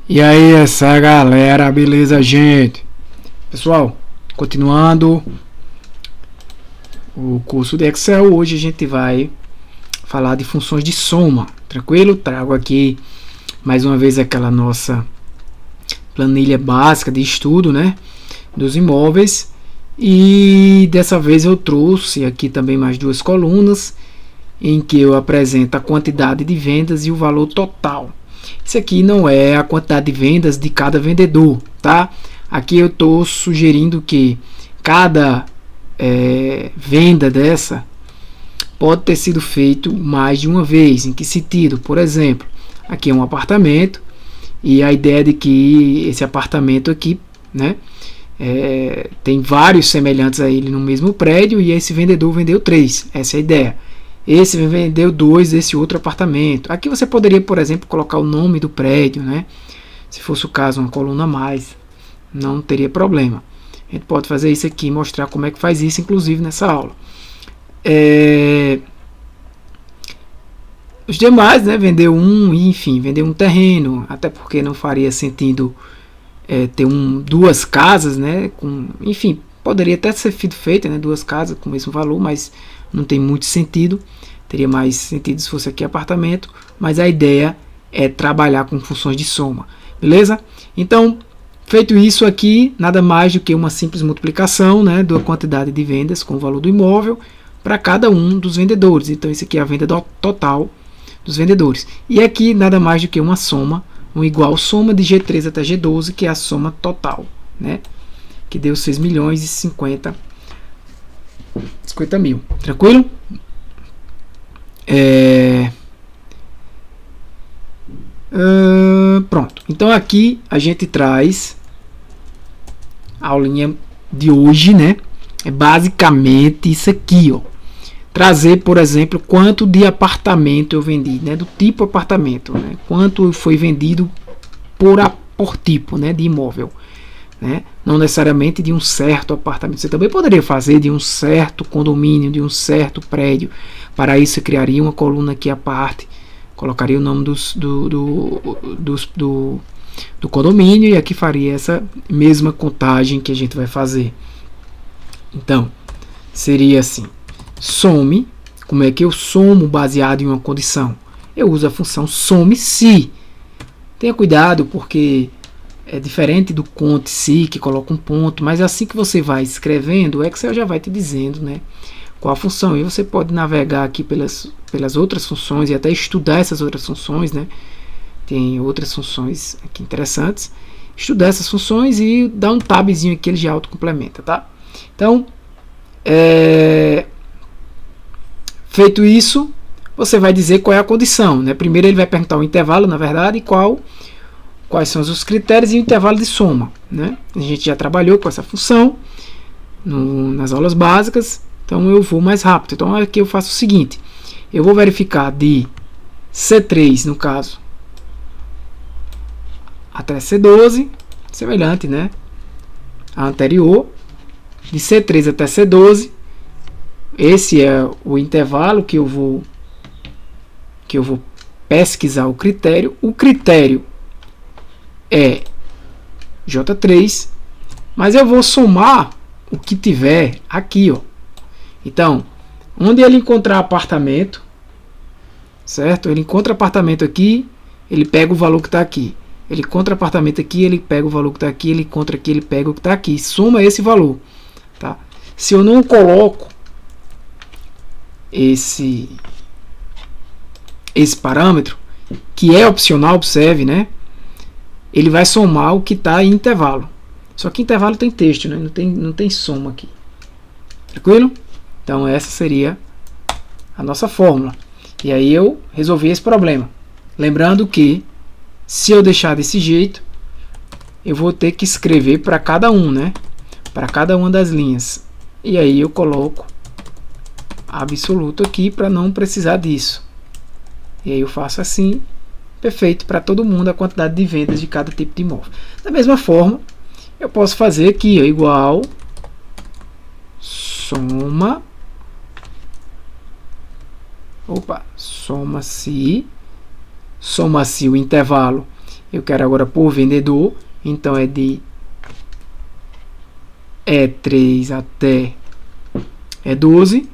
E aí, essa galera, beleza, gente? Pessoal, continuando o curso de Excel, hoje a gente vai falar de funções de soma, tranquilo? Trago aqui mais uma vez aquela nossa planilha básica de estudo, né, dos imóveis, e dessa vez eu trouxe aqui também mais duas colunas em que eu apresento a quantidade de vendas e o valor total. Isso aqui não é a quantidade de vendas de cada vendedor, tá? Aqui eu estou sugerindo que cada venda dessa pode ter sido feito mais de uma vez. Em que sentido? Por exemplo, aqui é um apartamento e a ideia de que esse apartamento aqui, né, tem vários semelhantes a ele no mesmo prédio e esse vendedor vendeu 3. Essa é a ideia. Esse vendeu 2 desse outro apartamento. Aqui você poderia, por exemplo, colocar o nome do prédio, né? Se fosse o caso, uma coluna a mais, não teria problema. A gente pode fazer isso aqui, mostrar como é que faz isso, inclusive nessa aula. Os demais, né? Vendeu enfim, vendeu um terreno, até porque não faria sentido ter duas casas, né? Enfim, poderia até ser feita, né? 2 casas com o mesmo valor, mas não tem muito sentido. Teria mais sentido se fosse aqui apartamento, mas a ideia é trabalhar com funções de soma, beleza? Então, feito isso aqui, nada mais do que uma simples multiplicação, né, da quantidade de vendas com o valor do imóvel para cada um dos vendedores. Então, isso aqui é a venda total dos vendedores. E aqui, nada mais do que uma soma, um igual soma de G3 até G12, que é a soma total, né, que deu 6 milhões e 50 mil. Tranquilo? Pronto. Então aqui a gente traz a aulinha de hoje, né? É basicamente isso aqui, ó. Trazer, por exemplo, quanto de apartamento eu vendi, né? Do tipo apartamento, né? Quanto foi vendido por tipo, né? De imóvel. Né? Não necessariamente de um certo apartamento. Você também poderia fazer de um certo condomínio, de um certo prédio. Para isso, você criaria uma coluna aqui à parte, colocaria o nome do condomínio e aqui faria essa mesma contagem que a gente vai fazer. Então, seria assim: some. Como é que eu somo baseado em uma condição? Eu uso a função some-se. Tenha cuidado, porque é diferente do conte-se, que coloca um ponto, mas assim que você vai escrevendo, o Excel já vai te dizendo, né, qual a função. E você pode navegar aqui pelas outras funções e até estudar essas outras funções, né? Tem outras funções aqui interessantes. Estudar essas funções e dar um tabzinho aqui, ele já autocomplementa, tá? Então, feito isso, você vai dizer qual é a condição, né? Primeiro ele vai perguntar o intervalo, na verdade, e quais são os critérios e o intervalo de soma, né? A gente já trabalhou com essa função nas aulas básicas, então eu vou mais rápido. Então aqui eu faço o seguinte: eu vou verificar de C3, no caso, até C12, semelhante, né, a anterior. De C3 até C12, esse é o intervalo que eu vou pesquisar o critério. O critério é J3, mas eu vou somar o que tiver aqui, ó. Então, onde ele encontrar apartamento, certo? Ele encontra apartamento aqui, ele pega o valor que está aqui. Ele encontra apartamento aqui, ele pega o valor que está aqui. Ele encontra aqui, ele pega o que está aqui. Soma esse valor, tá? Se eu não coloco esse parâmetro, que é opcional, observe, né? Ele vai somar o que está em intervalo. Só que intervalo tem texto, né? Não tem soma aqui. Tranquilo? Então essa seria a nossa fórmula. E aí eu resolvi esse problema. Lembrando que se eu deixar desse jeito, eu vou ter que escrever para cada um, né? Para cada uma das linhas. E aí eu coloco absoluto aqui para não precisar disso. E aí eu faço assim. Perfeito para todo mundo a quantidade de vendas de cada tipo de imóvel. Da mesma forma, eu posso fazer aqui, ó, igual soma-se o intervalo Eu quero agora por vendedor, então é de E3 até E12,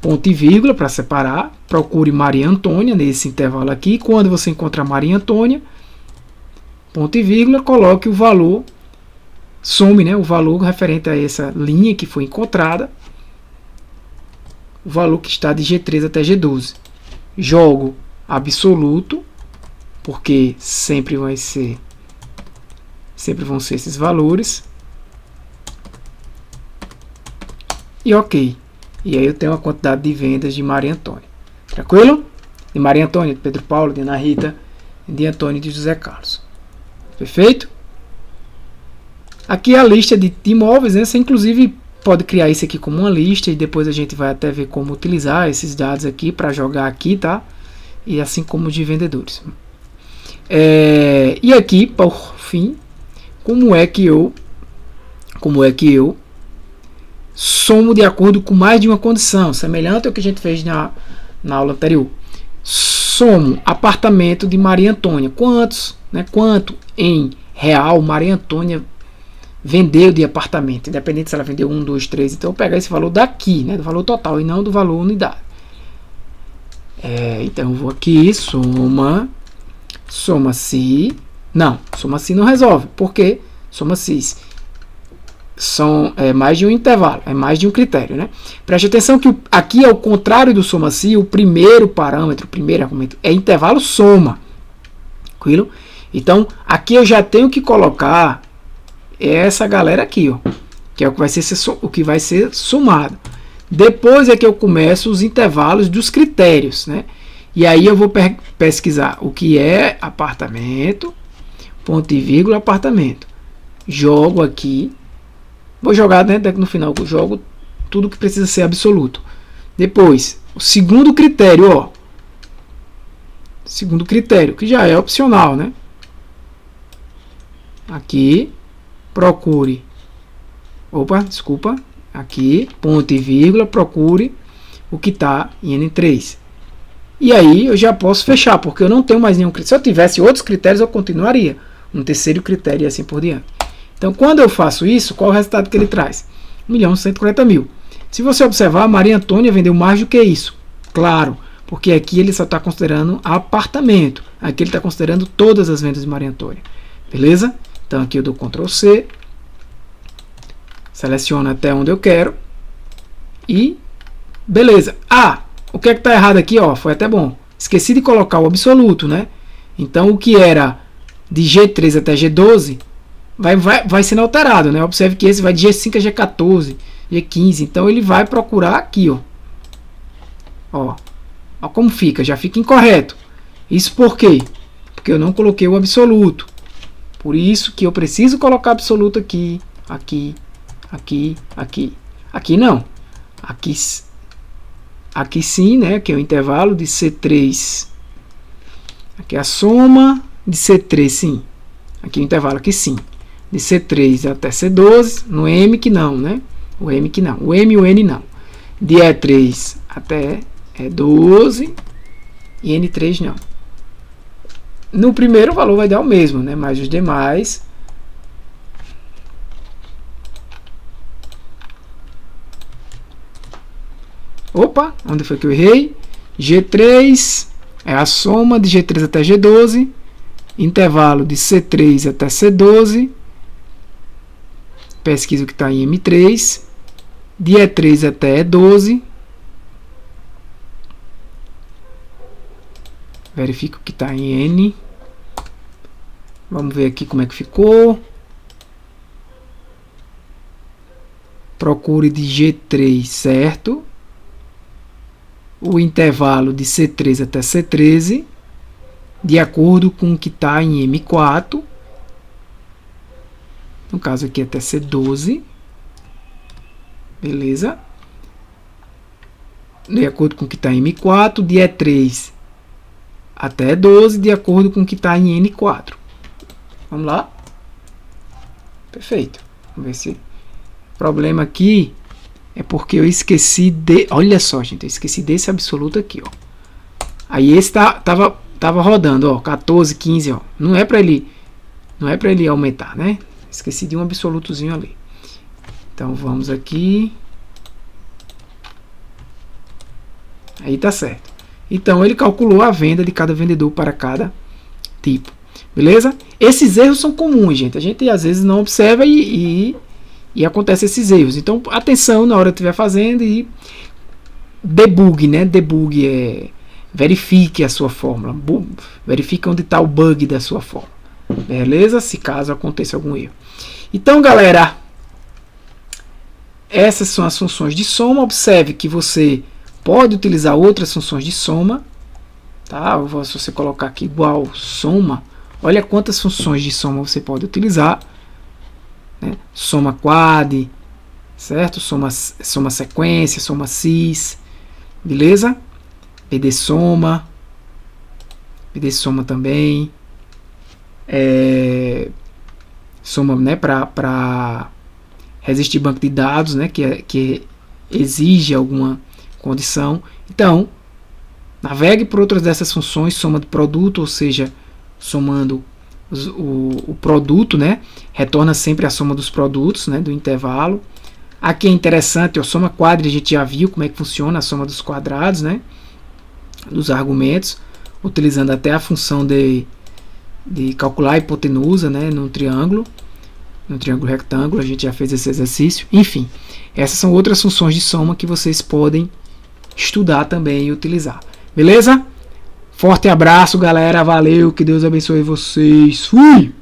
ponto e vírgula para separar. Procure Maria Antônia nesse intervalo aqui. Quando você encontrar Maria Antônia, ponto e vírgula, coloque o valor, some, né, o valor referente a essa linha que foi encontrada, o valor que está de G3 até G12. Jogo absoluto, porque sempre vão ser esses valores. E ok. E aí eu tenho a quantidade de vendas de Maria Antônia. Tranquilo? De Maria Antônia, de Pedro Paulo, de Ana Rita, de Antônio e de José Carlos. Perfeito? Aqui é a lista de imóveis, né? Você inclusive pode criar isso aqui como uma lista e depois a gente vai até ver como utilizar esses dados aqui para jogar aqui, tá? E assim como de vendedores. E aqui, por fim, como é que eu somo de acordo com mais de uma condição, semelhante ao que a gente fez na aula anterior. Somo apartamento de Maria Antônia. Quantos, né? Quanto em real Maria Antônia vendeu de apartamento, independente se ela vendeu 1, 2, 3. Então eu vou pegar esse valor daqui, né, do valor total e não do valor unidade. Então eu vou aqui, soma-se. Não, soma-se não resolve. Por quê? Soma-se são mais de um intervalo, é mais de um critério, né? Preste atenção que aqui é o contrário do soma-se, o primeiro parâmetro, o primeiro argumento é intervalo soma. Tranquilo? Então, aqui eu já tenho que colocar essa galera aqui, ó, que é o que vai ser somado. Depois é que eu começo os intervalos dos critérios, né? E aí eu vou pesquisar o que é apartamento, ponto e vírgula, apartamento. Jogo aqui. Vou jogar, né, no final, eu jogo tudo que precisa ser absoluto. Depois, o segundo critério, ó. Segundo critério, que já é opcional, né? Aqui, procure. Opa, desculpa. Aqui, ponto e vírgula, procure o que está em N3. E aí eu já posso fechar, porque eu não tenho mais nenhum critério. Se eu tivesse outros critérios, eu continuaria. Um terceiro critério e assim por diante. Então, quando eu faço isso, qual é o resultado que ele traz? 1.140.000. Se você observar, a Maria Antônia vendeu mais do que isso. Claro, porque aqui ele só está considerando apartamento. Aqui ele está considerando todas as vendas de Maria Antônia. Beleza? Então, aqui eu dou Ctrl C. Seleciono até onde eu quero. E, beleza. O que é que está errado aqui? Ó, foi até bom. Esqueci de colocar o absoluto, né? Então, o que era de G3 até G12... Vai sendo alterado, né? Observe que esse vai de G5 a G14, G15. Então ele vai procurar aqui, ó. Ó como fica, já fica incorreto. Isso por quê? Porque eu não coloquei o absoluto. Por isso que eu preciso colocar absoluto aqui, aqui, aqui, aqui. Aqui não. Aqui sim, né? Que é o intervalo de C3. Aqui é a soma de C3, sim. Aqui é o intervalo aqui sim. De C3 até C12, no M que não, né? O M que não. O M e o N não. De E3 até E12 e N3 não. No primeiro o valor vai dar o mesmo, né? Mas os demais... Opa, onde foi que eu errei? G3 é a soma de G3 até G12, intervalo de C3 até C12, pesquisa o que está em M3, de E3 até E12, verifico o que está em N, vamos ver aqui como é que ficou, procure de G3, certo, o intervalo de C3 até C13, de acordo com o que está em M4, no caso aqui até C12, beleza? De acordo com o que está em M4, de E3 até E12, de acordo com o que está em N4. Vamos lá? Perfeito. Vamos ver se... O problema aqui é porque eu esqueci de... Olha só, gente, eu esqueci desse absoluto aqui, ó. Aí esse estava tava rodando, ó, 14, 15, ó. Não é para ele aumentar, né? Esqueci de um absolutozinho ali. Então vamos aqui. Aí tá certo. Então ele calculou a venda de cada vendedor para cada tipo. Beleza? Esses erros são comuns, gente. A gente às vezes não observa e acontece esses erros. Então atenção na hora que estiver fazendo e debug, né? Debug é verifique a sua fórmula. Verifique onde está o bug da sua fórmula. Beleza? Se caso aconteça algum erro. Então, galera, essas são as funções de soma. Observe que você pode utilizar outras funções de soma. Tá? Se você colocar aqui igual soma, olha quantas funções de soma você pode utilizar. Né? Soma quad, certo? Soma sequência, soma cis. Beleza? PD soma também. Soma, né, para resistir banco de dados, né, que exige alguma condição. Então, navegue por outras dessas funções, soma de produto, ou seja, somando o produto, né, retorna sempre a soma dos produtos, né, do intervalo. Aqui é interessante, a soma quadra, a gente já viu como é que funciona a soma dos quadrados, né, dos argumentos, utilizando até a função de calcular a hipotenusa, né, no triângulo retângulo, a gente já fez esse exercício. Enfim, essas são outras funções de soma que vocês podem estudar também e utilizar. Beleza? Forte abraço, galera. Valeu, que Deus abençoe vocês. Fui!